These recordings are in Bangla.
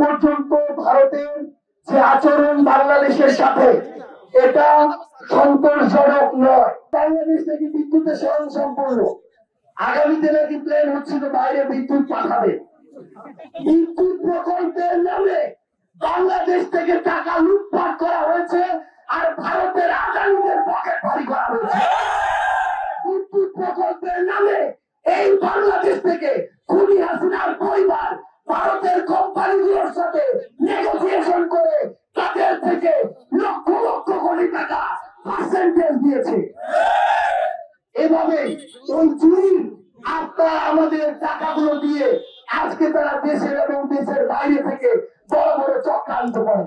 পর্যন্ত ভারতের যে আচরণ বাংলাদেশের সাথে এটা সন্তোষজনক নয়। বাংলাদেশ থেকে বিদ্যুতের স্বয়ং সম্পূর্ণ, আগামীতে নাকি প্ল্যান হচ্ছিল বাইরে বিদ্যুৎ পাঠাবে। বিদ্যুৎ প্রকল্পের নামে বাংলাদেশ থেকে টাকা লুটপাট করা হয়েছে আর ভারতের আদানিদের পকেট ভারী করা হয়েছে। বিদ্যুৎ প্রকল্পের নামে এই বাংলাদেশ থেকে খুনি হাসিনার পরিবার ভারতের কোম্পানিগুলোর সাথে নেগোসিয়েশন করে তাদের থেকে লক্ষ লক্ষ কোটি টাকা পার্সেন্টেজ দিয়েছে। এভাবে ওই চুরি আপনারা আমাদের টাকাগুলো দিয়ে আজকে তারা দেশের এবং দেশের বাইরে থেকে বড় বড় চক্রান্ত করে।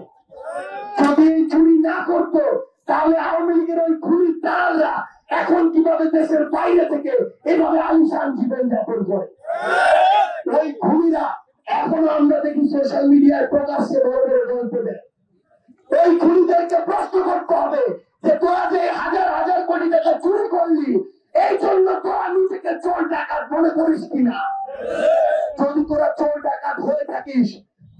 যদি চুরি না করতো তাহলে আওয়ামী লীগের ওই খুনির দালালরা এখন কিভাবে দেশের বাইরে থেকে এভাবে আলিশান জীবন যাপন করে। ওই খুনিরা এখনো আমরা দেখি সোশ্যাল মিডিয়ায় প্রকাশ্যে বড় বড় গল্প দেয়। ওই খুনিদেরকে প্রশ্ন করতে হবে যে তোরা যে হাজার হাজার কোটি টাকা চুরি করলি এই জন্য তোরা নিজেকে চোর ডাকাত মনে করিস কিনা? যদি তোরা চোর ডাকাত হয়ে থাকিস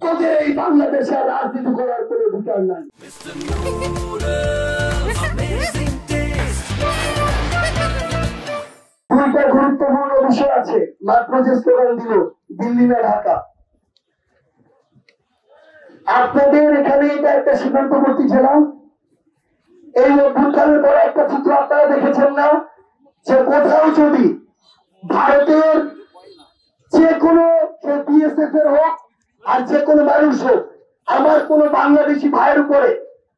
তোদের এই বাংলাদেশে রাজনীতি করার কোনো অধিকার নাই। দুইটা গুরুত্বপূর্ণ বিষয় আছে মাত্র যে স্লোগান দিল দিল্লি না ঢাকা। আপনাদের এখানে এটা একটা সীমান্তবর্তী জেলা। এই অভ্যুত্থানের পরে একটা চিত্র আপনারা দেখেছেন না যে কোথাও যদি ভারতের যে কোনো বিএসএফ এর হোক আর যে কোনো মানুষ হোক আমার কোনো বাংলাদেশি ভাইয়ের উপরে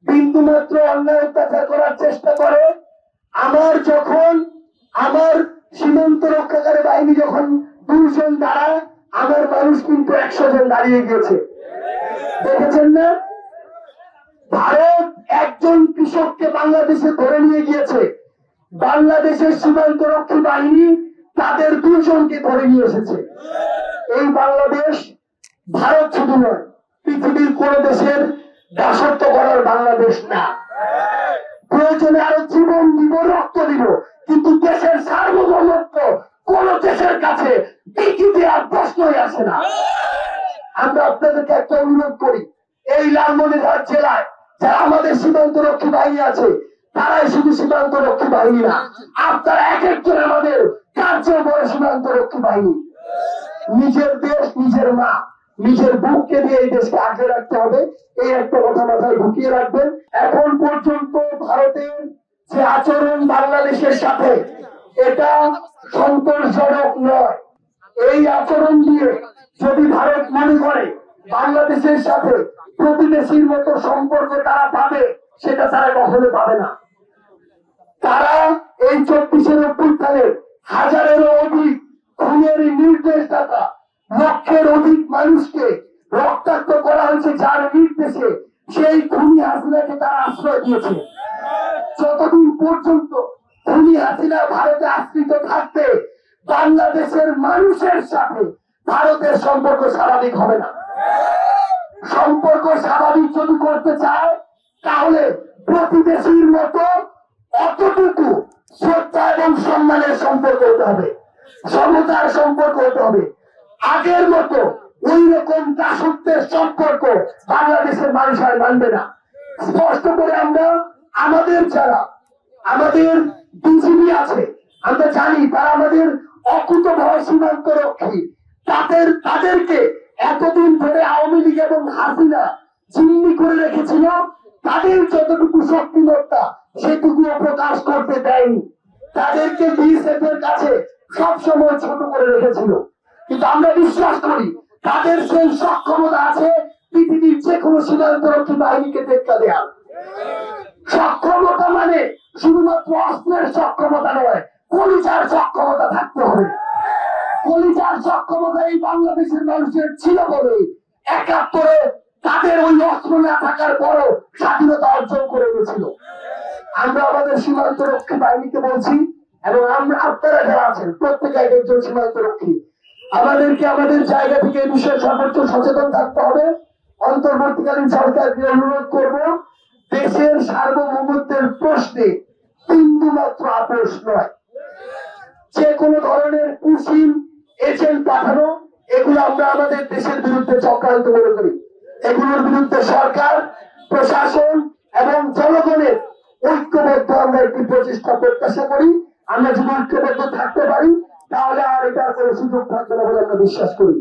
বিন্দু মাত্র অন্যায় অত্যাচার করার চেষ্টা করে, আমার সীমান্ত রক্ষাকারী বাহিনী যখন 2 জন দাঁড়ায় আমার মানুষ কিন্তু 100 জন দাঁড়িয়ে গিয়েছে। দেখেছেন না? ভারত একজন কৃষককে বাংলাদেশে ধরে নিয়ে গিয়েছে, বাংলাদেশের সীমান্ত রক্ষী বাহিনী তাদের 2 জনকে ধরে নিয়ে এসেছে। এই বাংলাদেশ ভারত শুধু নয় পৃথিবীর কোন দেশের দাসত্ব করার বাংলাদেশ না। প্রয়োজনে আরো জীবন দিব, রক্ত দিব, কিন্তু দেশের সার্বভৌমত্ব কোন দেশের কাছে বিক্রি দেওয়ার প্রশ্নই আসে না। আমরা আপনাদেরকে একটা অনুরোধ করি, এই লালমনিরহাট জেলায় যারা আমাদের সীমান্ত রক্ষী বাহিনী আছে তারাই শুধু সীমান্ত রক্ষী বাহিনী না, আপনারা এক একজন আমাদের কার্য বড় সীমান্ত রক্ষী বাহিনী। নিজের দেশ নিজের মা, নিজের বুককে দিয়ে এই দেশকে আগলে রাখতে হবে, এই একটা কথা মাথায় ঢুকিয়ে রাখবেন। এখন পর্যন্ত ভারতের যে আচরণ বাংলাদেশের সাথে এটা সন্তোষজনক নয়। এই আচরণ দিয়ে যদি ভারত মনে করে বাংলাদেশের সাথে প্রতিবেশীর মতো সম্পর্ক তারা পাবে, সেটা তারা কখনো পাবে না। তারা এই 24-এর অভ্যুত্থানের হাজারেরও অধিক খুনের নির্দেশদাতা, লক্ষের অধিক মানুষকে রক্তাক্ত করা হয়েছে যার নির্দেশে সেই খুনি হাসিনাকে তারা আশ্রয় দিয়েছে। যতদিন পর্যন্ত খুনি হাসিনা ভারতে আশ্রিত থাকবে বাংলাদেশের মানুষের সাথে ভারতের সম্পর্ক স্বাভাবিক হবে না। সম্পর্ক স্বাভাবিক যদি করতে চায় তাহলে প্রতিবেশীর মতো অতটুকু শ্রদ্ধা এবং সম্মানের সম্পর্ক হতে হবে, সমতার সম্পর্ক হতে হবে। আগের মতো ওই রকম দাসত্বের সম্পর্ক বাংলাদেশের মানুষ আর মানবে না। স্পষ্ট করে আমরা আমাদের বিজিবি আছে আমরা জানি তারা আমাদের অকুতভয় সীমান্ত রক্ষী, তাদেরকে এতদিন ধরে আওয়ামী লীগ এবং হাসিনা জিম্মি করে রেখেছিল, তাদের যতটুকু শক্তিমত্তা সেটুকুও প্রকাশ করতে দেয়নি। তাদেরকে বিএসএফ এর কাছে সবসময় ছোট করে রেখেছিল, কিন্তু আমরা বিশ্বাস করি তাদের সেই সক্ষমতা আছে পৃথিবীর যে কোনো সীমান্তরক্ষী বাহিনীকে টেক্কা দেওয়ার। সক্ষমতা মানে শুধুমাত্র অস্ত্রের সক্ষমতা নয়, কলিজার সক্ষমতা থাকতে হবে। কলিজার সক্ষমতা এই বাংলাদেশের মানুষের ছিল বলে 71-এ তাদের ওই অস্ত্র না থাকার পরও স্বাধীনতা অর্জন করে গেছিল। আমরা আমাদের সীমান্ত রক্ষী বাহিনীকে বলছি এবং আপনারা যারা আছেন প্রত্যেকে এক একজন সীমান্ত রক্ষী, আমাদেরকে আমাদের জায়গা থেকে এই বিষয়ে সর্বোচ্চ সচেতন থাকতে হবে। অন্তর্বর্তীকালীন সরকারকে অনুরোধ করব, দেশের সার্বভৌমত্বের প্রশ্নে বিন্দু মাত্র আপোষ নয়। যে কোনো ধরনের কুশীল এজেন্ট পাঠানো এগুলো আমরা আমাদের দেশের বিরুদ্ধে চক্রান্ত মনে করি। এগুলোর বিরুদ্ধে সরকার, প্রশাসন এবং জনগণের ঐক্যবদ্ধ আমরা একটি প্রচেষ্টা প্রত্যাশা করি। আমরা যদি ঐক্যবদ্ধ থাকতে পারি তাহলে আর এটার কোনো সুযোগ থাকবে না বলে আমরা বিশ্বাস করি।